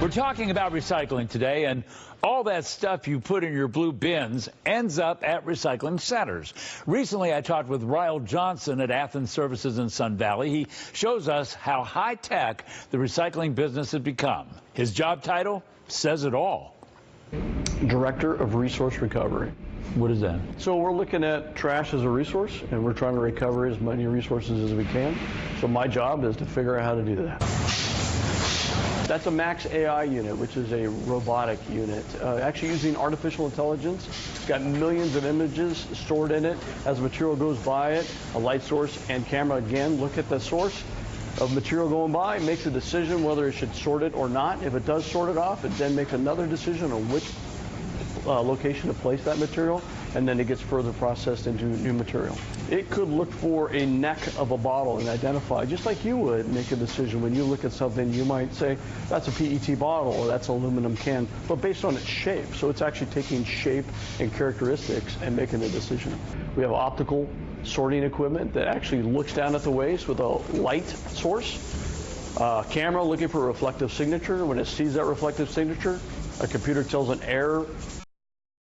We're talking about recycling today, and all that stuff you put in your blue bins ends up at recycling centers. Recently, I talked with Ryle Johnson at Athens Services in Sun Valley. He shows us how high-tech the recycling business has become. His job title says it all. Director of Resource Recovery. What is that? So we're looking at trash as a resource, and we're trying to recover as many resources as we can. So my job is to figure out how to do that. That's a Max AI unit, which is a robotic unit, actually using artificial intelligence. It's got millions of images stored in it. As material goes by it, a light source and camera, again, look at the source of material going by, makes a decision whether it should sort it or not. If it does sort it off, it then makes another decision on which location to place that material, and then it gets further processed into new material. It could look for a neck of a bottle and identify, just like you would make a decision. When you look at something, you might say, that's a PET bottle or that's an aluminum can, but based on its shape. So it's actually taking shape and characteristics and making a decision. We have optical sorting equipment that actually looks down at the waste with a light source. Camera looking for a reflective signature. When it sees that reflective signature, a computer tells an error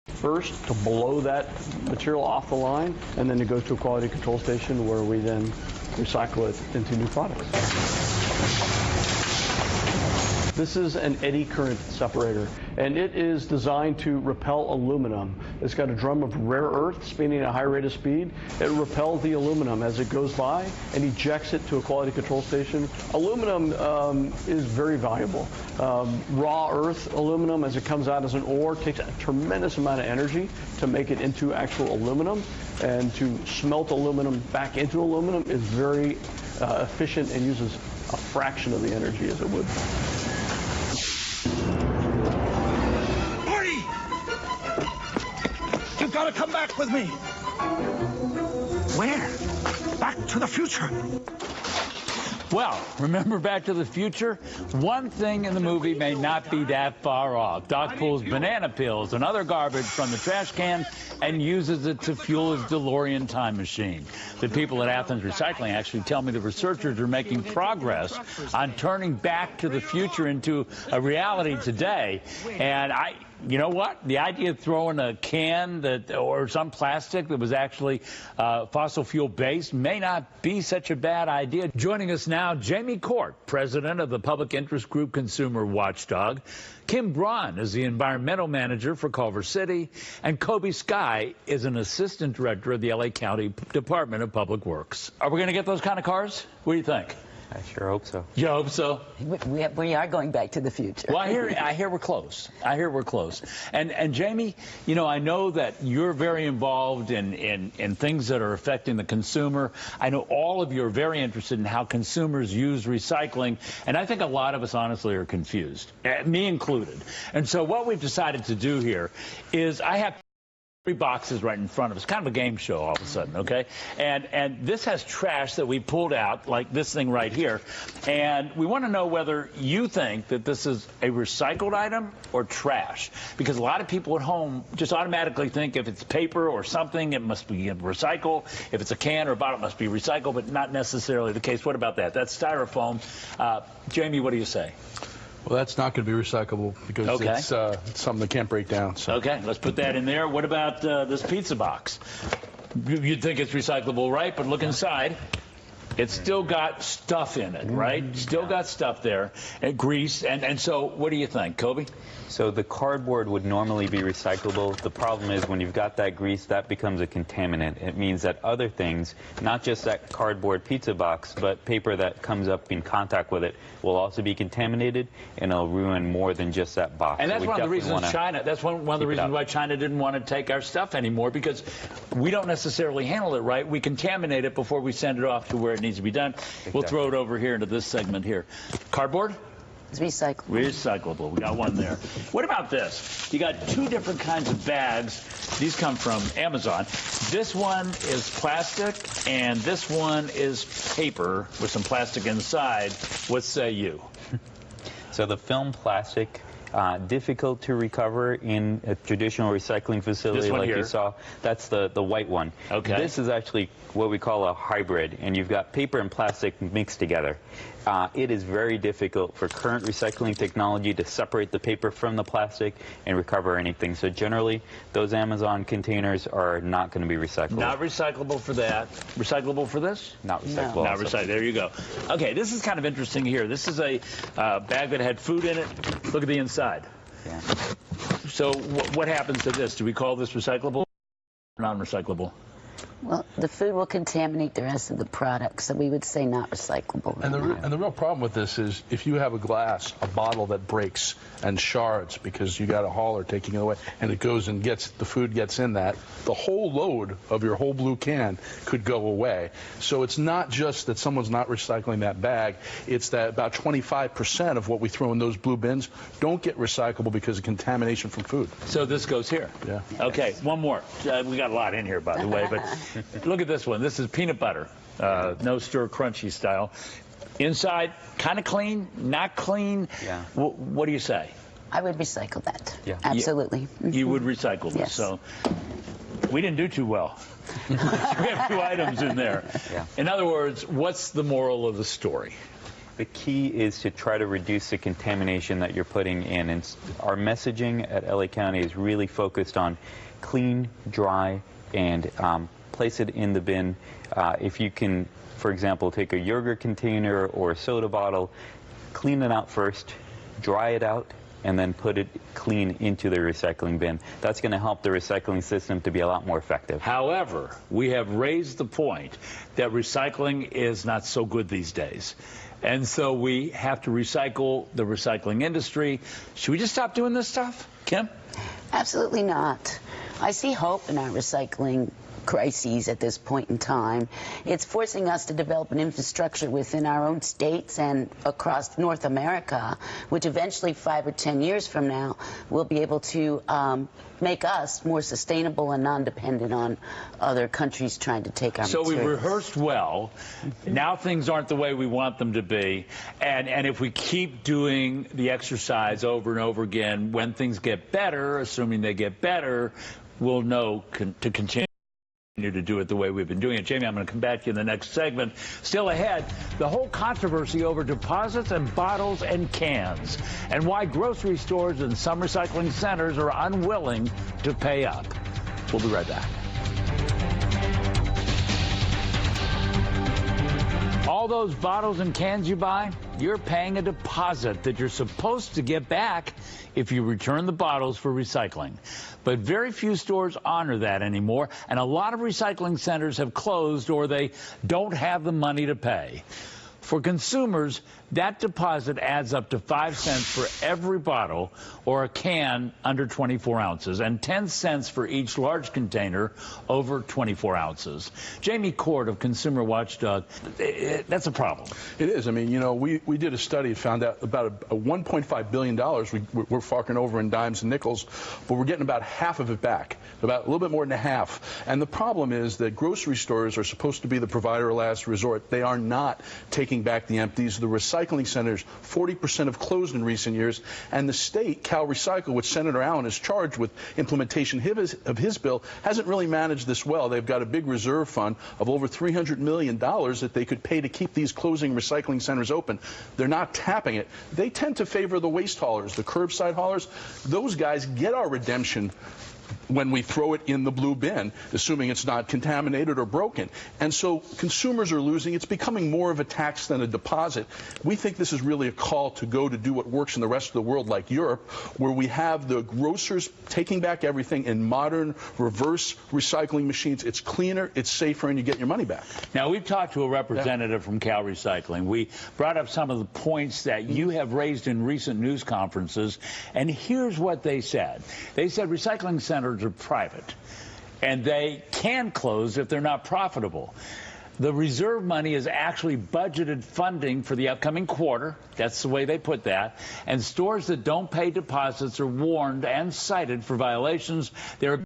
first to blow that material off the line, and then it goes to a quality control station where we then recycle it into new products. This is an eddy current separator, and it is designed to repel aluminum. It's got a drum of rare earth spinning at a high rate of speed. It repels the aluminum as it goes by and ejects it to a quality control station. Aluminum is very valuable. Raw earth aluminum, as it comes out as an ore, takes a tremendous amount of energy to make it into actual aluminum, and to smelt aluminum back into aluminum is very efficient and uses a fraction of the energy as it would. You've got to come back with me. Where? Back to the future. Well, remember Back to the Future? One thing in the movie may not be that far off. Doc pulls banana peels and other garbage from the trash can and uses it to fuel his DeLorean time machine. The people at Athens Recycling actually tell me the researchers are making progress on turning Back to the Future into a reality today. And you know what? The idea of throwing a can or some plastic that was actually fossil fuel based may not be such a bad idea. Joining us now, Jamie Court, president of the public interest group Consumer Watchdog. Kim Braun is the environmental manager for Culver City, and Kobe Sky is an assistant director of the LA County Department of Public Works. Are we going to get those kind of cars? What do you think? I sure hope so. You hope so? We are going back to the future. Well, I hear we're close. I hear we're close. And Jamie, you know, I know that you're very involved in things that are affecting the consumer. I know all of you are very interested in how consumers use recycling, and I think a lot of us honestly are confused, me included. And so what we've decided to do here is I have 3 boxes right in front of us, kind of a game show all of a sudden, okay? And this has trash that we pulled out, like this thing right here, and we want to know whether you think that this is a recycled item or trash, because a lot of people at home just automatically think if it's paper or something, it must be recycled. If it's a can or a bottle, it must be recycled, but not necessarily the case. What about that? That's styrofoam. Jamie, what do you say? Well, that's not going to be recyclable because it's something that can't break down. So. Okay, let's put that in there. What about this pizza box? You'd think it's recyclable, right? But look inside. It's still got stuff in it, right? Still got stuff there, and grease. And so what do you think, Kobe? So the cardboard would normally be recyclable. The problem is when you've got that grease, that becomes a contaminant. It means that other things, not just that cardboard pizza box, but paper that comes up in contact with it will also be contaminated, and it'll ruin more than just that box. And that's one of the reasons China, that's one of the reasons why China didn't want to take our stuff anymore, because we don't necessarily handle it right. We contaminate it before we send it off to where it needs to be done. Exactly. We'll throw it over here into this segment here. Cardboard? It's recyclable. Recyclable. We got one there. What about this? You got 2 different kinds of bags. These come from Amazon. This one is plastic, and this one is paper with some plastic inside. What say you? So the film plastic difficult to recover in a traditional recycling facility like you saw. That's the white one. Okay. This is actually what we call a hybrid, and you've got paper and plastic mixed together. It is very difficult for current recycling technology to separate the paper from the plastic and recover anything. So generally, those Amazon containers are not going to be recyclable. Not recyclable for that. Recyclable for this? Not recyclable. No. Not recyclable. There you go. Okay, this is kind of interesting here. This is a bag that had food in it. Look at the inside. Yeah. So what happens to this? Do we call this recyclable or non-recyclable? Well, the food will contaminate the rest of the product, so we would say not recyclable. And the real problem with this is if you have a bottle that breaks and shards because you got a hauler taking it away, and it goes and the food gets in that, the whole load of your whole blue can could go away. So it's not just that someone's not recycling that bag, it's that about 25% of what we throw in those blue bins don't get recyclable because of contamination from food. So this goes here. Yeah. Okay, one more. We got a lot in here, by the way, but look at this one. This is peanut butter, no stir crunchy style. Inside, kind of clean, not clean. Yeah. What do you say? I would recycle that. Yeah. Absolutely. You would recycle this. Yes. So we didn't do too well. We have 2 items in there. Yeah. In other words, what's the moral of the story? The key is to try to reduce the contamination that you're putting in. And our messaging at LA County is really focused on clean, dry, and place it in the bin. If you can, for example, take a yogurt container or a soda bottle, clean it out first, dry it out, and then put it clean into the recycling bin. That's going to help the recycling system to be a lot more effective. However, we have raised the point that recycling is not so good these days. And so we have to recycle the recycling industry. Should we just stop doing this stuff? Kim? Absolutely not. I see hope in our recycling crises at this point in time. It's forcing us to develop an infrastructure within our own states and across North America, which eventually 5 or 10 years from now will be able to make us more sustainable and non-dependent on other countries trying to take our So materials. we rehearsed well. Now things aren't the way we want them to be. And if we keep doing the exercise over and over again, when things get better, assuming they get better, we'll know to continue to do it the way we've been doing it. Jamie, I'm going to come back to you in the next segment. Still ahead, the whole controversy over deposits and bottles and cans, and why grocery stores and some recycling centers are unwilling to pay up. We'll be right back. All those bottles and cans you buy, you're paying a deposit that you're supposed to get back if you return the bottles for recycling. But very few stores honor that anymore, and a lot of recycling centers have closed or they don't have the money to pay. For consumers, that deposit adds up to 5 cents for every bottle or a can under 24 ounces and 10 cents for each large container over 24 ounces. Jamie Court of Consumer Watchdog, that's a problem. It is. I mean, you know, we did a study, found out about a $1.5 billion we're forking over in dimes and nickels, but we're getting about half of it back, about a little bit more than half. And the problem is that grocery stores are supposed to be the provider of last resort. They are not taking back the empties. The recycling centers, 40% have closed in recent years, and the state, Cal Recycle, which Senator Allen is charged with implementation of his bill, hasn't really managed this well. They've got a big reserve fund of over $300 million that they could pay to keep these closing recycling centers open. They're not tapping it. They tend to favor the waste haulers, the curbside haulers. Those guys get our redemption when we throw it in the blue bin, assuming it's not contaminated or broken. And so consumers are losing. It's becoming more of a tax than a deposit. We think this is really a call to go to do what works in the rest of the world, like Europe, where we have the grocers taking back everything in modern reverse recycling machines. It's cleaner, it's safer, and you get your money back. Now, we've talked to a representative from Cal Recycling. We brought up some of the points that you have raised in recent news conferences, and here's what they said. They said recycling centers are private, and they can close if they're not profitable. The reserve money is actually budgeted funding for the upcoming quarter. That's the way they put that. And stores that don't pay deposits are warned and cited for violations. They're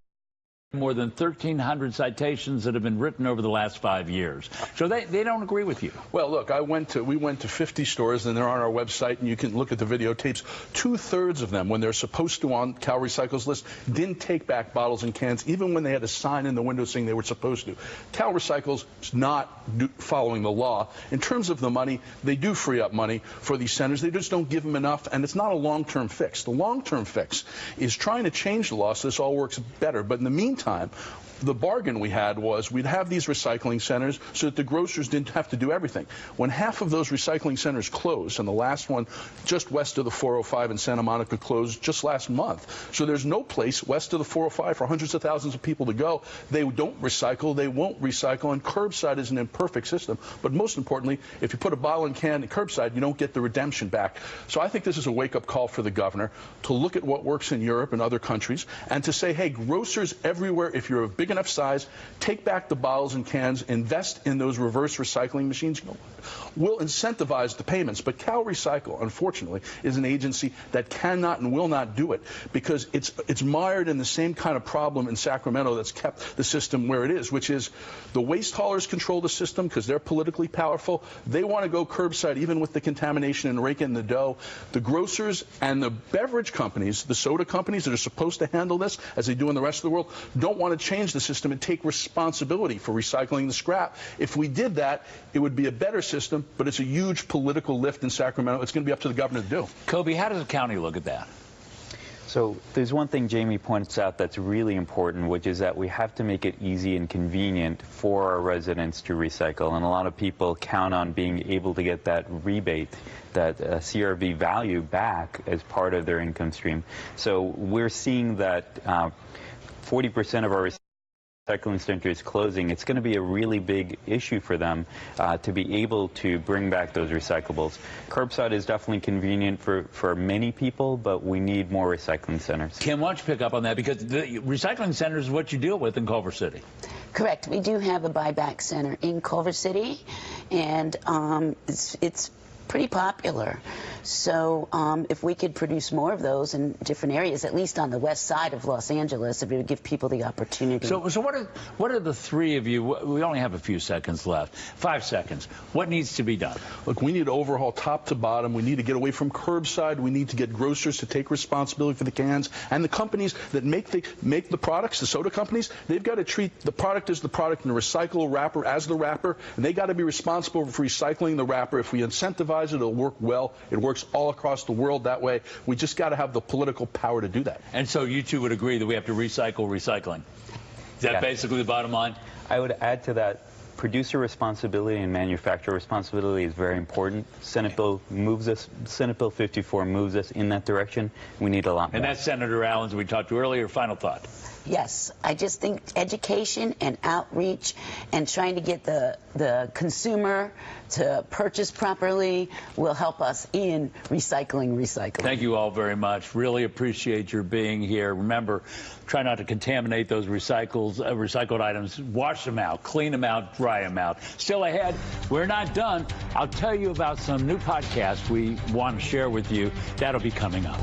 more than 1,300 citations that have been written over the last 5 years. So they don't agree with you. Well, look, we went to 50 stores, and they're on our website, and you can look at the videotapes. 2/3 of them, when they're supposed to on Cal Recycle's list, didn't take back bottles and cans, even when they had a sign in the window saying they were supposed to. Cal Recycle's not following the law. In terms of the money, they do free up money for these centers. They just don't give them enough, and it's not a long-term fix. The long-term fix is trying to change the law so this all works better. But in the meantime, the bargain we had was we'd have these recycling centers so that the grocers didn't have to do everything. When half of those recycling centers closed, and the last one just west of the 405 in Santa Monica closed just last month, so there's no place west of the 405 for hundreds of thousands of people to go. They don't recycle, they won't recycle, and curbside is an imperfect system. But most importantly, if you put a bottle and can at curbside, you don't get the redemption back. So I think this is a wake-up call for the governor to look at what works in Europe and other countries and to say, hey, grocers everywhere, if you're a big enough size, take back the bottles and cans, invest in those reverse recycling machines. We'll incentivize the payments, but Cal Recycle, unfortunately, is an agency that cannot and will not do it because it's mired in the same kind of problem in Sacramento that's kept the system where it is, which is the waste haulers control the system because they're politically powerful. They want to go curbside even with the contamination and rake in the dough. The grocers and the beverage companies, the soda companies that are supposed to handle this, as they do in the rest of the world, don't want to change the system and take responsibility for recycling the scrap. If we did that, it would be a better system, but it's a huge political lift in Sacramento. It's going to be up to the governor to do. Kobe, how does the county look at that? So there's one thing Jamie points out that's really important, which is that we have to make it easy and convenient for our residents to recycle. And a lot of people count on being able to get that rebate, that CRV value back as part of their income stream. So we're seeing that 40% of our recycling centers closing. It's going to be a really big issue for them to be able to bring back those recyclables. Curbside is definitely convenient for many people, but we need more recycling centers. Kim, why don't you pick up on that? Because the recycling centers is what you deal with in Culver City. Correct. We do have a buyback center in Culver City, and it's pretty popular. So if we could produce more of those in different areas, at least on the west side of Los Angeles, it would give people the opportunity. So what are the three of you? We only have a few seconds left. 5 seconds. What needs to be done? Look, we need to overhaul top to bottom. We need to get away from curbside. We need to get grocers to take responsibility for the cans. And the companies that make the products, the soda companies, they've got to treat the product as the product and the recyclable wrapper as the wrapper. And they got to be responsible for recycling the wrapper. If we incentivize it, it'll work well. It works all across the world that way. We just got to have the political power to do that. And so you two would agree that we have to recycle recycling. Is that basically the bottom line? I would add to that, producer responsibility and manufacturer responsibility is very important. Senate Bill 54 moves us in that direction. We need a lot more. And that's Senator Allen's we talked to earlier. Final thought. Yes, I just think education and outreach and trying to get the consumer to purchase properly will help us in recycling. Thank you all very much. Really appreciate your being here. Remember, try not to contaminate those recycled items. Wash them out, clean them out, dry them out. Still ahead, we're not done. I'll tell you about some new podcasts we want to share with you. That'll be coming up.